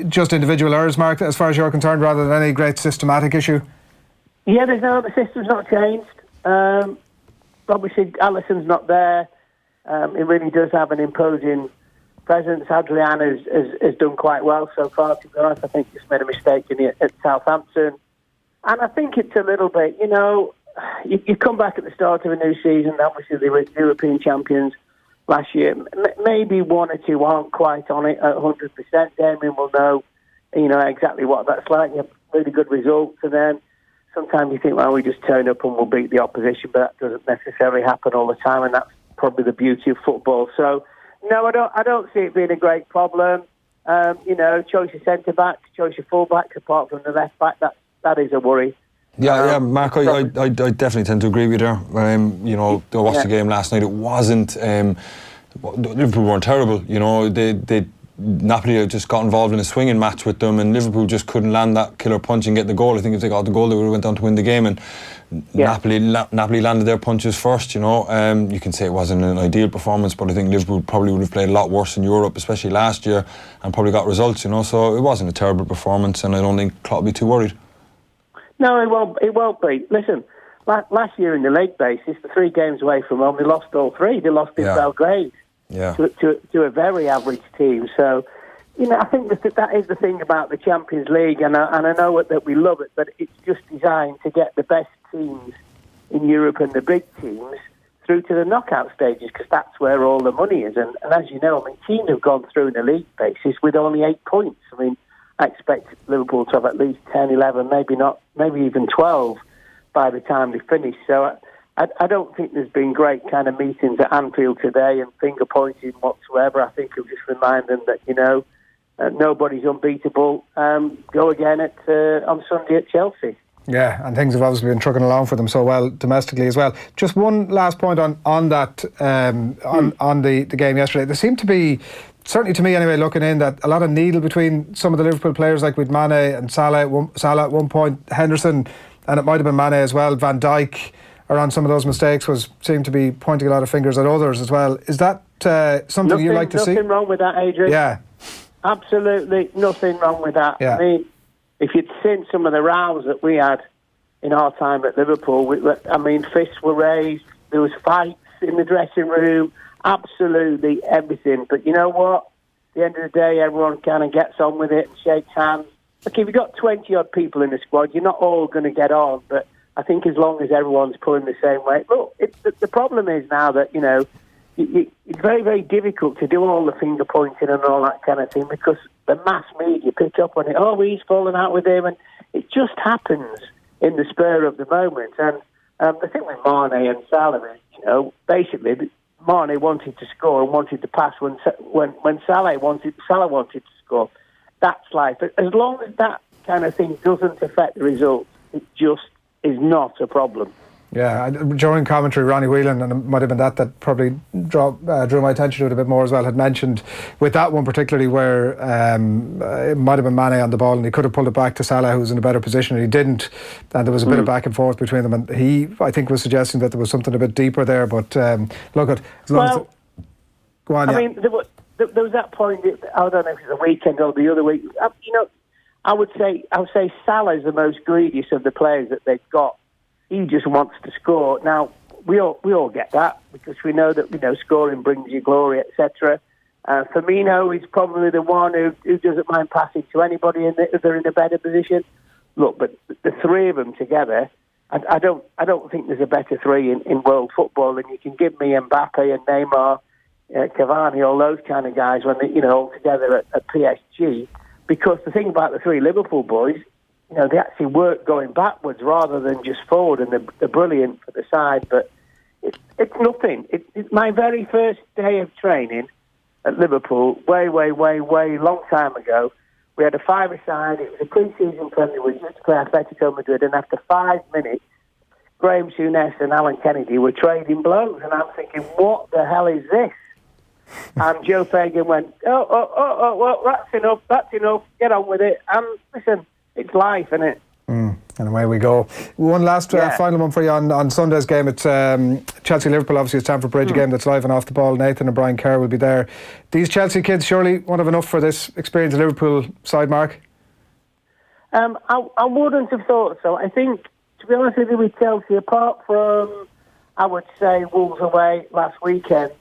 just individual errors, Mark, as far as you're concerned, rather than any great systematic issue? Yeah, the system's not changed. Obviously, Alisson's not there. He really does have an imposing presence. Adrian has done quite well so far, to be honest. I think he's made a mistake at Southampton. And I think it's a little bit, you know, you come back at the start of a new season, obviously they were European champions last year. Maybe one or two aren't quite on it at 100%. Damien will know, you know, exactly what that's like. You have really good results, and then sometimes you think, well, we just turn up and we'll beat the opposition, but that doesn't necessarily happen all the time, and that's probably the beauty of football. So, no, I don't see it being a great problem. You know, choice of centre-back, choice of full-back, apart from the left-back, that is a worry. Yeah, Mark, I definitely tend to agree with you there. You know, I watched the game last night. It wasn't... Liverpool weren't terrible. You know, they Napoli just got involved in a swinging match with them, and Liverpool just couldn't land that killer punch and get the goal. I think if they got the goal, they would have went on to win the game. And Napoli landed their punches first. You can say it wasn't an ideal performance, but I think Liverpool probably would have played a lot worse in Europe, especially last year, and probably got results. So it wasn't a terrible performance, and I don't think Klopp will be too worried. No, it won't be. Listen, last year in the league basis, the 3 games away from home, they lost all 3. They lost in Belgrade to a very average team. So, I think that is the thing about the Champions League, and I know that we love it, but it's just designed to get the best teams in Europe and the big teams through to the knockout stages, because that's where all the money is. And as you know, teams have gone through in the league basis with only 8 points. I expect Liverpool to have at least 10, 11, maybe even 12 by the time they finish. So I don't think there's been great kind of meetings at Anfield today and finger pointing whatsoever. I think it'll just remind them that, nobody's unbeatable. Go again on Sunday at Chelsea. Yeah, and things have obviously been trucking along for them so well domestically as well. Just one last point on that, on the game yesterday. There seemed to be, certainly to me anyway, looking in, that a lot of needle between some of the Liverpool players, like with Mane and Salah at one point, Henderson, and it might have been Mane as well, Van Dijk, around some of those mistakes, seemed to be pointing a lot of fingers at others as well. Is that something you like to see? Nothing wrong with that, Adrian. Yeah. Absolutely nothing wrong with that. Yeah. If you'd seen some of the rows that we had in our time at Liverpool, fists were raised, there was fights in the dressing room, absolutely everything. But you know what? At the end of the day, everyone kind of gets on with it and shakes hands. Look, if you've got 20-odd people in the squad, you're not all going to get on, but I think as long as everyone's pulling the same way. Look, the problem is now that, it's very, very difficult to do all the finger pointing and all that kind of thing, because the mass media pick up on it. Oh, he's fallen out with him, and it just happens in the spur of the moment. And the thing with Mane and Salah is, basically, Mane wanted to score and wanted to pass when Salah wanted to score. That's life. But as long as that kind of thing doesn't affect the results, it just is not a problem. Yeah, during commentary, Ronnie Whelan, and it might have been that probably drew my attention to it a bit more as well, had mentioned with that one particularly where it might have been Mane on the ball and he could have pulled it back to Salah, who was in a better position, and he didn't, and there was a bit of back and forth between them, and he, I think, was suggesting that there was something a bit deeper there, but look at as long as go on. There was that point, I don't know if it was the weekend or the other week, I would say Salah is the most greediest of the players that they've got. He just wants to score. Now, we all get that, because we know that scoring brings you glory, etc. Firmino is probably the one who doesn't mind passing to anybody if they're in a better position. Look, but the three of them together, I don't think there's a better three in world football. And you can give me Mbappe and Neymar, Cavani, all those kind of guys when they all together at PSG. Because the thing about the 3 Liverpool boys, they actually work going backwards rather than just forward, and they're brilliant for the side. But it's nothing. It's my very first day of training at Liverpool, way long time ago. We had a 5-a-side. It was a pre-season friendly. We just to play Atletico Madrid, and after 5 minutes, Graham Souness and Alan Kennedy were trading blows, and I'm thinking, what the hell is this? And Joe Fagan went, well, that's enough, get on with it. And listen, it's life, isn't it? And away we go. One last final one for you on Sunday's game. It's Chelsea-Liverpool, obviously it's Stamford Bridge, a game that's live and off the ball. Nathan and Brian Kerr will be there. These Chelsea kids surely won't have enough for this experienced Liverpool side, Mark? I wouldn't have thought so. I think, to be honest with you, with Chelsea, apart from, I would say, Wolves away last weekend,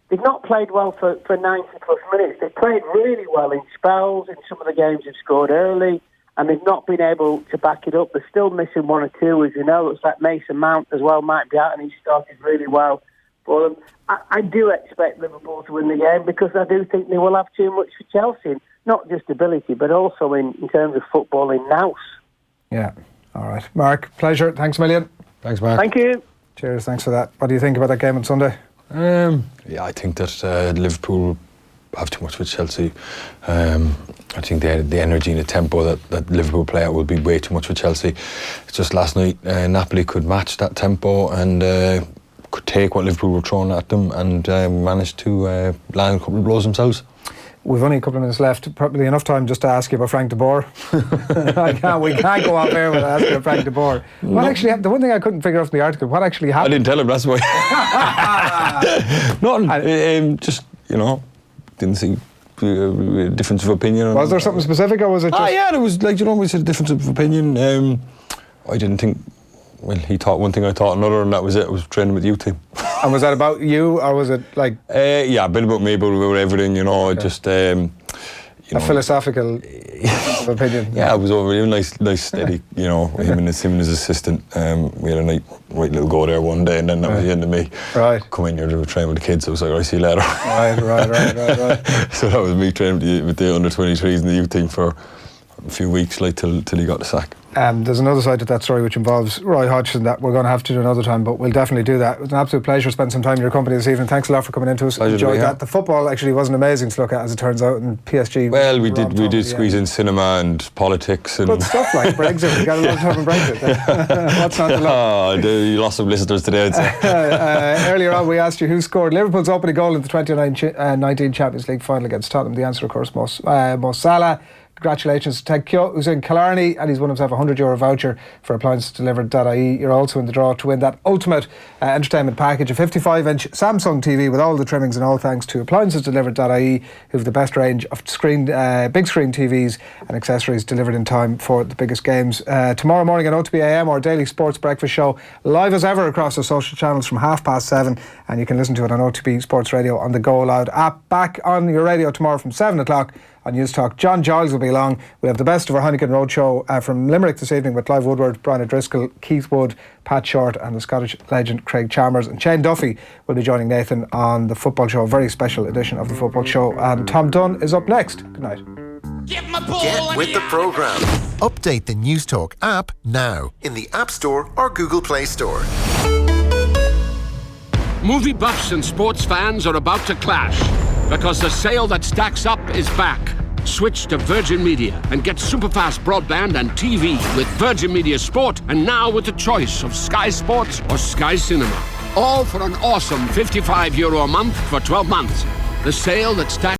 they've not played well for 90-plus minutes. They've played really well in spells. In some of the games they've scored early, and they've not been able to back it up. They're still missing one or two, as you know. Looks like Mason Mount as well might be out, and he started really well for them. I do expect Liverpool to win the game, because I do think they will have too much for Chelsea. Not just ability, but also in terms of football in nous. Yeah, all right. Mark, pleasure. Thanks a million. Thanks, Mark. Thank you. Cheers, thanks for that. What do you think about that game on Sunday? I think that Liverpool have too much with Chelsea. I think the energy and the tempo that Liverpool play out will be way too much for Chelsea. It's just last night Napoli could match that tempo and could take what Liverpool were throwing at them and managed to land a couple of blows themselves. We've only a couple of minutes left. Probably enough time just to ask you about Frank de Boer. We can't go off air without asking about Frank de Boer. What actually happened? The one thing I couldn't figure out from the article, what actually happened? I didn't tell him, that's why. Nothing. Just, didn't see a difference of opinion. Was there something specific, or was it just... yeah, there was, we said a difference of opinion. I didn't think... Well, he thought one thing, I thought another, and that was it. I was training with the youth team. And was that about you, or was it like... yeah, a bit about me, but about everything, Okay. just... a philosophical opinion. Yeah, it was over. Nice, steady. Him and his assistant. We had a right little go there one day, and then that was the end of me. Right. Come in here to train with the kids. I was like, "I see you later." Right. So that was me training with the under-23s and the youth team for a few weeks, till he got the sack. There's another side to that story which involves Roy Hodgson that we're going to have to do another time, but we'll definitely do that. It was an absolute pleasure to spend some time in your company this evening. Thanks a lot for coming into us. Enjoyed that. The football actually wasn't amazing to look at, as it turns out, and PSG. Well, we did squeeze in cinema and politics and good stuff like Brexit. We got a lot of time on Brexit. What's not to love? You lost some listeners today, I'd say. Earlier on, we asked you who scored Liverpool's opening goal in the 2019 Champions League final against Tottenham. The answer, of course, Mo Salah. Congratulations to Ted Kyo, who's in Killarney, and he's won himself a €100 voucher for appliancesdelivered.ie. You're also in the draw to win that ultimate entertainment package, a 55-inch Samsung TV with all the trimmings, and all thanks to appliancesdelivered.ie, who have the best range of big screen TVs and accessories delivered in time for the biggest games. Tomorrow morning on OTB AM, our daily sports breakfast show, live as ever across the social channels from 7:30, and you can listen to it on OTB Sports Radio on the Go Loud app. Back on your radio tomorrow from 7 o'clock on News Talk. John Giles will be along. We have the best of our Heineken Roadshow from Limerick this evening with Clive Woodward, Brian O'Driscoll, Keith Wood, Pat Short, and the Scottish legend Craig Chalmers. And Shane Duffy will be joining Nathan on the Football Show, a very special edition of the Football Show. And Tom Dunn is up next. Good night. Get with the programme. Update the News Talk app now in the App Store or Google Play Store. Movie buffs and sports fans are about to clash, because the sale that stacks up is back. Switch to Virgin Media and get superfast broadband and TV with Virgin Media Sport, and now with the choice of Sky Sports or Sky Cinema. All for an awesome €55 a month for 12 months. The sale that stacks